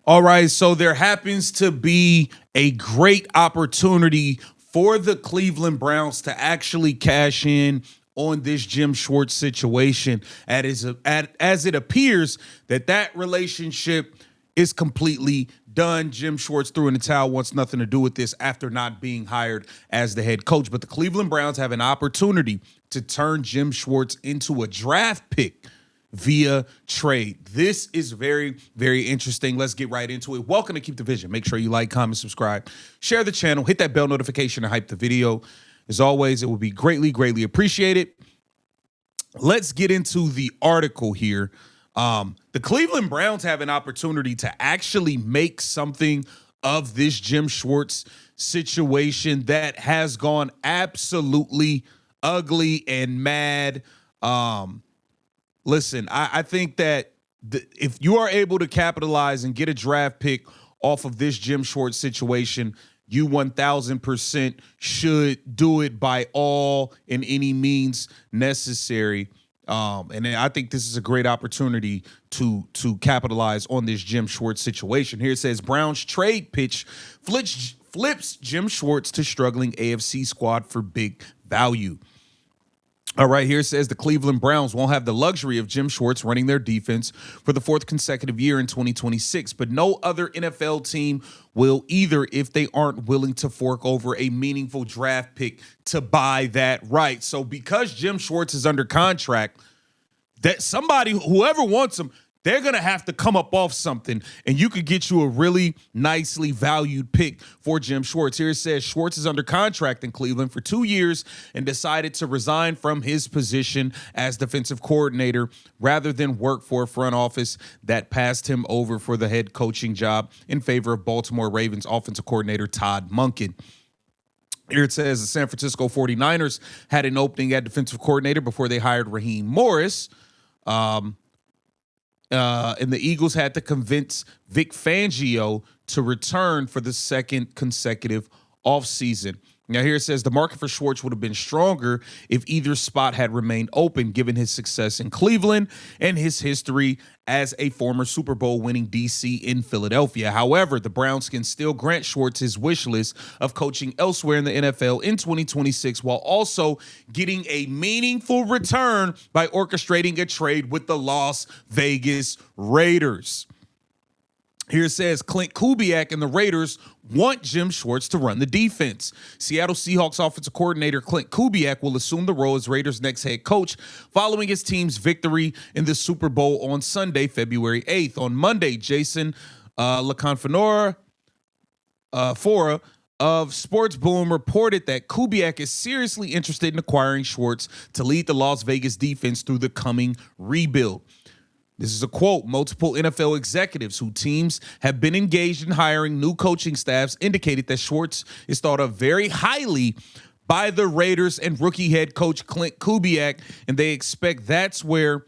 All right, so there happens to be a great opportunity for the Cleveland Browns to actually cash in on this Jim Schwartz situation, as it appears that relationship is completely done. Jim Schwartz threw in the towel, wants nothing to do with this after not being hired as the head coach. But the Cleveland Browns have an opportunity to turn Jim Schwartz into a draft pick via trade. This is very, very interesting. Let's get right into it. Welcome to Keep the Vision. Make sure you like, comment, subscribe, share the channel, hit that bell notification, and hype the video. As always, it would be greatly, greatly appreciated. Let's get into the article here. The Cleveland Browns have an opportunity to actually make something of this Jim Schwartz situation that has gone absolutely ugly and mad. Listen, I think that if you are able to capitalize and get a draft pick off of this Jim Schwartz situation, you 1000% should do it by all and any means necessary. And I think this is a great opportunity to capitalize on this Jim Schwartz situation. Here it says Browns trade pitch flips Jim Schwartz to struggling AFC squad for big value. All right, here it says the Cleveland Browns won't have the luxury of Jim Schwartz running their defense for the fourth consecutive year in 2026, but no other NFL team will either if they aren't willing to fork over a meaningful draft pick to buy that right. So because Jim Schwartz is under contract, that somebody, whoever wants him, they're going to have to come up off something, and you could get you a really nicely valued pick for Jim Schwartz. Here it says Schwartz is under contract in Cleveland for 2 years and decided to resign from his position as defensive coordinator rather than work for a front office that passed him over for the head coaching job in favor of Baltimore Ravens offensive coordinator Todd Monken. Here it says the San Francisco 49ers had an opening at defensive coordinator before they hired Raheem Morris. And the Eagles had to convince Vic Fangio to return for the second consecutive offseason. Now, here it says the market for Schwartz would have been stronger if either spot had remained open, given his success in Cleveland and his history as a former Super Bowl winning DC in Philadelphia. However, the Browns can still grant Schwartz his wish list of coaching elsewhere in the NFL in 2026 while also getting a meaningful return by orchestrating a trade with the Las Vegas Raiders. Here it says Clint Kubiak and the Raiders want Jim Schwartz to run the defense. Seattle Seahawks offensive coordinator Clint Kubiak will assume the role as Raiders' next head coach following his team's victory in the Super Bowl on Sunday, February 8th. On Monday, Jason LaConfora of Sports Boom reported that Kubiak is seriously interested in acquiring Schwartz to lead the Las Vegas defense through the coming rebuild. This is a quote. Multiple NFL executives whose teams have been engaged in hiring new coaching staffs indicated that Schwartz is thought of very highly by the Raiders and rookie head coach Clint Kubiak, and they expect that's where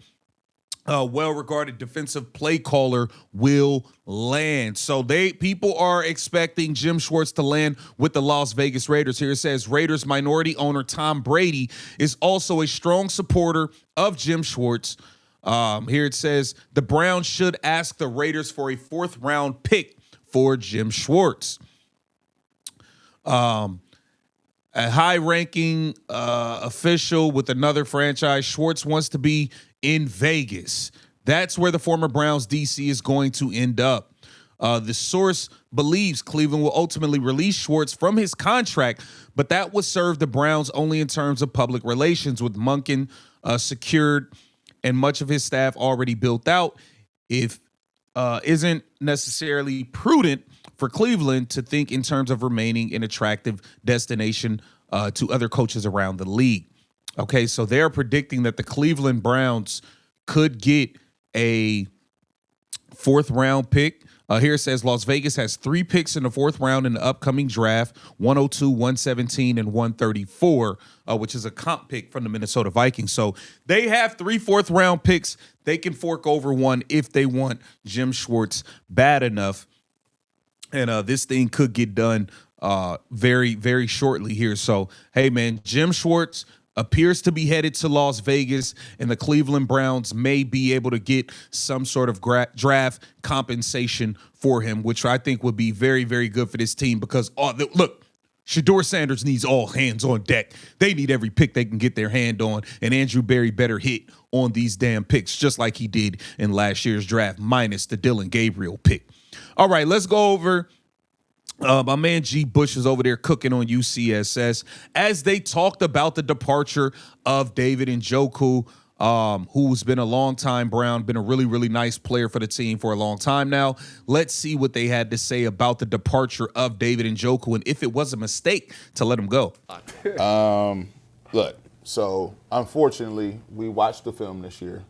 a well-regarded defensive play caller will land. So people are expecting Jim Schwartz to land with the Las Vegas Raiders. Here it says Raiders minority owner Tom Brady is also a strong supporter of Jim Schwartz. Here it says the Browns should ask the Raiders for a fourth-round pick for Jim Schwartz. A high-ranking official with another franchise, Schwartz wants to be in Vegas. That's where the former Browns DC is going to end up. The source believes Cleveland will ultimately release Schwartz from his contract, but that would serve the Browns only in terms of public relations, with Monken secured and much of his staff already built out. If isn't necessarily prudent for Cleveland to think in terms of remaining an attractive destination to other coaches around the league. Okay, so they're predicting that the Cleveland Browns could get a fourth-round pick. Here it says Las Vegas has 3 picks in the fourth round in the upcoming draft, 102, 117, and 134, which is a comp pick from the Minnesota Vikings. So they have 3 fourth-round picks. They can fork over one if they want Jim Schwartz bad enough. And this thing could get done very, very shortly here. So, hey, man, Jim Schwartz, appears to be headed to Las Vegas, and the Cleveland Browns may be able to get some sort of draft compensation for him, which I think would be very, very good for this team because, look, Shedeur Sanders needs all hands on deck. They need every pick they can get their hand on, and Andrew Berry better hit on these damn picks just like he did in last year's draft, minus the Dylan Gabriel pick. All right, let's go over. My man G. Bush is over there cooking on UCSS as they talked about the departure of David Njoku, who's been a long-time Brown, been a really, really nice player for the team for a long time now. Let's see what they had to say about the departure of David Njoku and if it was a mistake to let him go. Look, so unfortunately, we watched the film this year.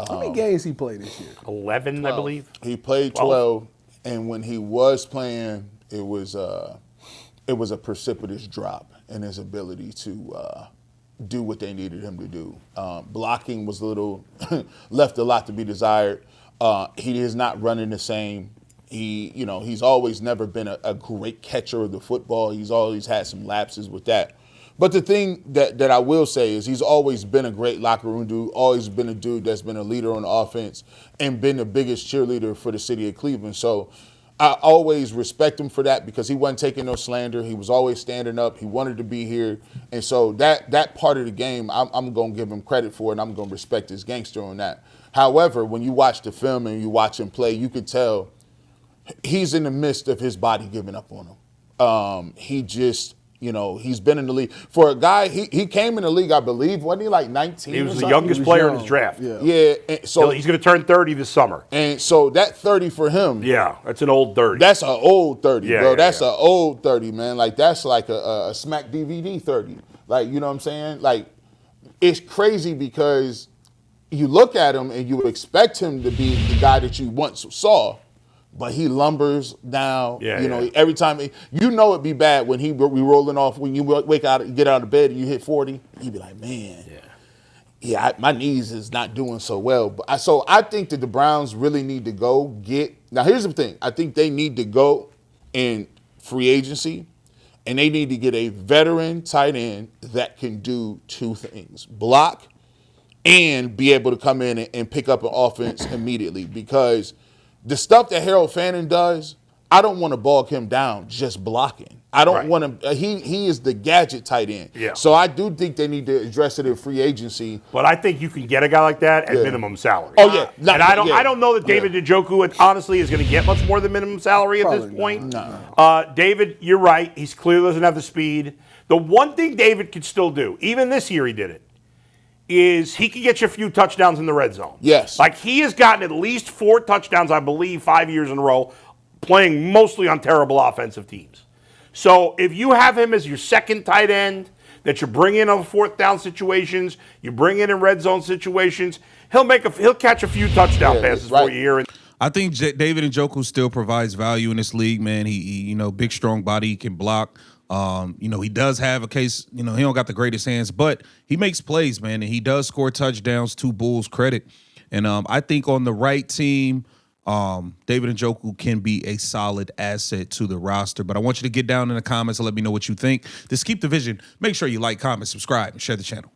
How many games he played this year? 11, 12. I believe. He played 12, and when he was playing, it was a precipitous drop in his ability to do what they needed him to do. Blocking was a little left a lot to be desired. He is not running the same. He's always never been a great catcher of the football. He's always had some lapses with that. But the thing that I will say is he's always been a great locker room dude, always been a dude that's been a leader on the offense and been the biggest cheerleader for the city of Cleveland. So I always respect him for that because he wasn't taking no slander. He was always standing up. He wanted to be here. And so that part of the game, I'm going to give him credit for, and I'm going to respect his gangster on that. However, when you watch the film and you watch him play, you could tell he's in the midst of his body giving up on him. He just... he's been in the league. For a guy, he came in the league, I believe, wasn't he like 19? He was the youngest player in his draft. Yeah. So he's going to turn 30 this summer. And so that 30 for him. Yeah, that's an old 30. That's an old 30, bro. Yeah, that's an old 30, man. Like, that's like a Smack DVD 30. Like, you know what I'm saying? Like, it's crazy because you look at him and you expect him to be the guy that you once saw. But he lumbers now. Every time it'd be bad when he be rolling off when you wake out, get out of bed and you hit 40. He'd be like, man, my knees is not doing so well. But so I think that the Browns really need to go get. Now here's the thing: I think they need to go in free agency, and they need to get a veteran tight end that can do two things: block and be able to come in and pick up an offense immediately because. The stuff that Harold Fannin does, I don't want to bog him down just blocking. I don't want him. He is the gadget tight end. Yeah. So I do think they need to address it in free agency. But I think you can get a guy like that at minimum salary. Oh yeah. And I don't know that David Njoku honestly is going to get much more than minimum salary at this point. No. David, you're right. He clearly doesn't have the speed. The one thing David could still do, even this year he did it, is he can get you a few touchdowns in the red zone. Yes. Like he has gotten at least 4 touchdowns, I believe, 5 years in a row, playing mostly on terrible offensive teams. So if you have him as your second tight end that you bring in on 4th down situations, you bring in red zone situations, he'll catch a few touchdown passes for you here. I think David Njoku still provides value in this league, man. He big, strong body, he can block. He does have a case, he don't got the greatest hands, but he makes plays, man, and he does score touchdowns to Bulls' credit. And I think on the right team, David Njoku can be a solid asset to the roster. But I want you to get down in the comments and let me know what you think. This Keep the Vision. Make sure you like, comment, subscribe, and share the channel.